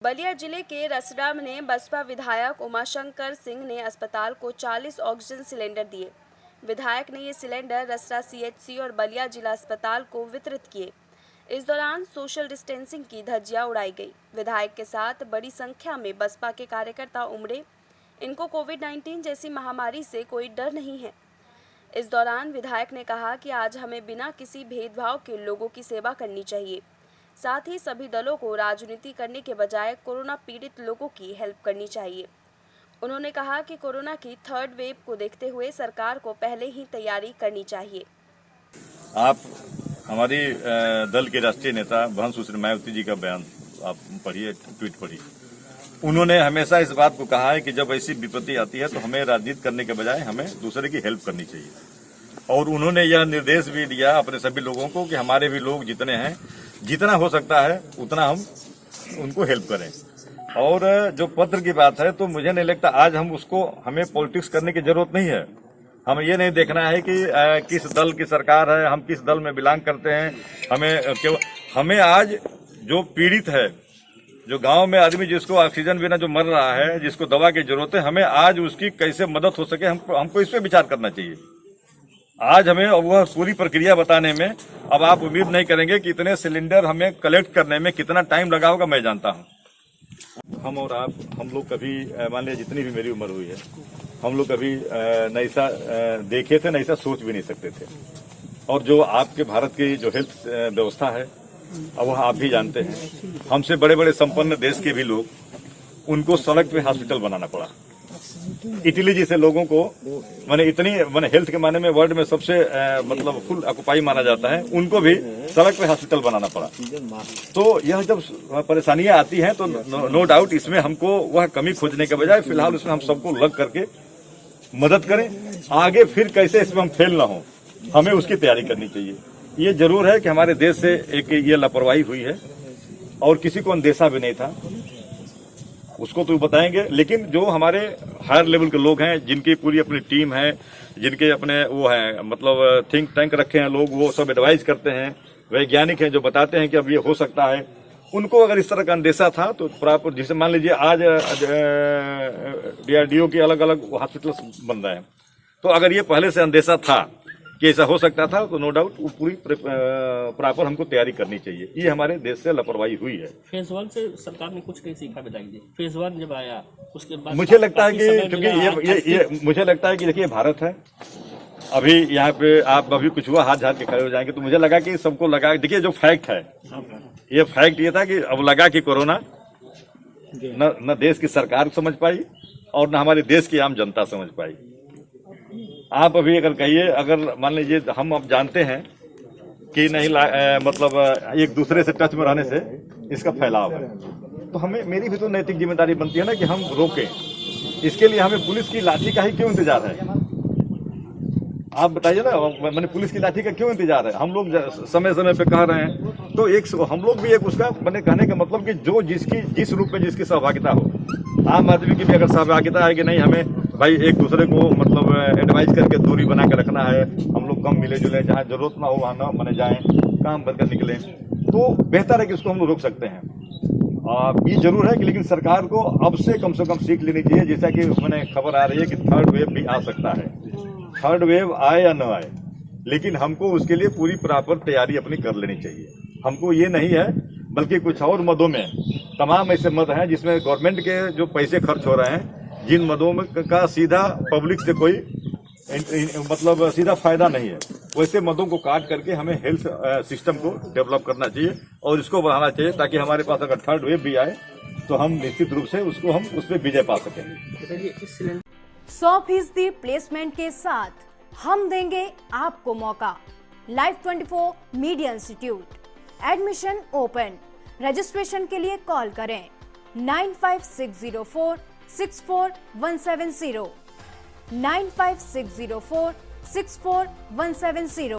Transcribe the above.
बलिया जिले के रसड़ा में बसपा विधायक उमाशंकर सिंह ने अस्पताल को 40 ऑक्सीजन सिलेंडर दिए। विधायक ने ये सिलेंडर रसड़ा सीएचसी और बलिया जिला अस्पताल को वितरित किए। इस दौरान सोशल डिस्टेंसिंग की धज्जियां उड़ाई गई। विधायक के साथ बड़ी संख्या में बसपा के कार्यकर्ता उमड़े। इनको कोविड-19 जैसी महामारी से कोई डर नहीं है। इस दौरान विधायक ने कहा कि आज हमें बिना किसी भेदभाव के लोगों की सेवा करनी चाहिए। साथ ही सभी दलों को राजनीति करने के बजाय कोरोना पीड़ित लोगों की हेल्प करनी चाहिए। उन्होंने कहा कि कोरोना की थर्ड वेव को देखते हुए सरकार को पहले ही तैयारी करनी चाहिए। आप हमारी दल के राष्ट्रीय नेता बहन सुश्री मायावती जी का बयान आप पढ़िए, ट्वीट पढ़िए। उन्होंने हमेशा इस बात को कहा है कि जब ऐसी विपत्ति आती है तो हमें राजनीति करने के बजाय हमें दूसरे की हेल्प करनी चाहिए। और उन्होंने यह निर्देश भी दिया अपने सभी लोगों को कि हमारे भी लोग जितने हैं, जितना हो सकता है उतना हम उनको हेल्प करें। और जो पत्र की बात है तो मुझे नहीं लगता आज हमें पॉलिटिक्स करने की जरूरत नहीं है। हमें ये नहीं देखना है कि किस दल की सरकार है, हम किस दल में बिलोंग करते हैं। हमें आज जो पीड़ित है, जो गांव में आदमी जिसको ऑक्सीजन बिना जो मर रहा है, जिसको दवा की जरूरत है, हमें आज उसकी कैसे मदद हो सके हमको इस पे विचार करना चाहिए। आज हमें वह पूरी प्रक्रिया बताने में अब आप उम्मीद नहीं करेंगे कि इतने सिलेंडर हमें कलेक्ट करने में कितना टाइम लगा होगा। मैं जानता हूं हम और आप, हम लोग कभी मान लिया जितनी भी मेरी उम्र हुई है, हम लोग कभी न ऐसा देखे थे, न ऐसा सोच भी नहीं सकते थे। और जो आपके भारत की जो हेल्थ व्यवस्था है, अब वह आप भी जानते हैं, हमसे बड़े बड़े संपन्न देश के भी लोग उनको सड़क पे हॉस्पिटल बनाना पड़ा। इटली जैसे लोगों को माने हेल्थ के माने में वर्ल्ड में सबसे मतलब फुल ऑक्युपाई माना जाता है, उनको भी सड़क पे हॉस्पिटल बनाना पड़ा। तो यह जब परेशानियां आती हैं तो नो डाउट इसमें हमको वह कमी खोजने के बजाय फिलहाल उसमें हम सबको लग करके मदद करें। आगे फिर कैसे इसमें हम फेल ना हो, हमें उसकी तैयारी करनी चाहिए। ये जरूर है कि हमारे देश से एक ये लापरवाही हुई है और किसी को अंदेशा भी नहीं था, उसको तो बताएंगे। लेकिन जो हमारे हायर लेवल के लोग हैं, जिनकी पूरी अपनी टीम है, जिनके अपने वो है मतलब थिंक टैंक रखे हैं लोग, वो सब एडवाइज करते हैं, वैज्ञानिक हैं जो बताते हैं कि अब ये हो सकता है। उनको अगर इस तरह का अंदेशा था तो प्रॉपर, जैसे मान लीजिए आज डीआरडीओ की अलग अलग हॉस्पिटल बन रहे हैं, तो अगर ये पहले से अंदेशा था कि ऐसा हो सकता था तो नो डाउट वो पूरी प्रॉपर हमको तैयारी करनी चाहिए। ये हमारे देश से लापरवाही हुई है। फेज 1 से सरकार ने कुछ नहीं सीखा, बताइए। फेज 1 जब आया उसके बाद मुझे लगता है कि क्योंकि ये मुझे लगता है कि देखिए भारत है, अभी यहाँ पे आप अभी कुछ हुआ हाथ झाड़ के खड़े हो जाएंगे, तो मुझे लगा कि सबको लगा, देखिए जो फैक्ट है, ये फैक्ट ये था कि अब लगा कि कोरोना न देश की सरकार समझ पाई और न हमारे देश की आम जनता समझ पाई। आप अभी अगर कहिए, अगर मान लीजिए हम अब जानते हैं कि नहीं मतलब एक दूसरे से टच में रहने से इसका फैलाव है, तो हमें, मेरी भी तो नैतिक जिम्मेदारी बनती है ना कि हम रोकें। इसके लिए हमें पुलिस की लाठी का ही क्यों इंतजार है? आप बताइए ना, मैंने पुलिस की लाठी का क्यों इंतजार है? हम लोग समय समय पे कह रहे हैं, तो एक हम लोग भी एक उसका मैंने कहने का मतलब कि जो जिस रूप में जिसकी सहभागिता हो, आम आदमी की भी अगर सहभागिता है कि नहीं हमें भाई एक दूसरे को मतलब एडवाइज करके दूरी बना के रखना है, हम लोग कम मिले जुले, जहाँ जरूरत ना हो वहाँ न मने जाएं, काम करके निकलें, तो बेहतर है कि उसको हम लोग रोक सकते हैं। ये जरूर है कि लेकिन सरकार को अब से कम सीख लेनी चाहिए। जैसा कि मैंने खबर आ रही है कि थर्ड वेव भी आ सकता है। थर्ड वेव आए या न आए, लेकिन हमको उसके लिए पूरी प्रॉपर तैयारी अपनी कर लेनी चाहिए। हमको ये नहीं है, बल्कि कुछ और मदों में तमाम ऐसे मद हैं जिसमें गवर्नमेंट के जो पैसे खर्च हो रहे हैं, जिन मदों में का सीधा पब्लिक से कोई मतलब सीधा फायदा नहीं है, वैसे मदों को काट करके हमें हेल्थ सिस्टम को डेवलप करना चाहिए और इसको बढ़ाना चाहिए, ताकि हमारे पास अगर थर्ड वेव भी आए तो हम निश्चित रूप से उसको हम उस पर विजय पा सकें। 100% प्लेसमेंट के साथ हम देंगे आपको मौका। Live 24 media institute, admission open. Registration के लिए कॉल करें 95604 64170 95604 64170।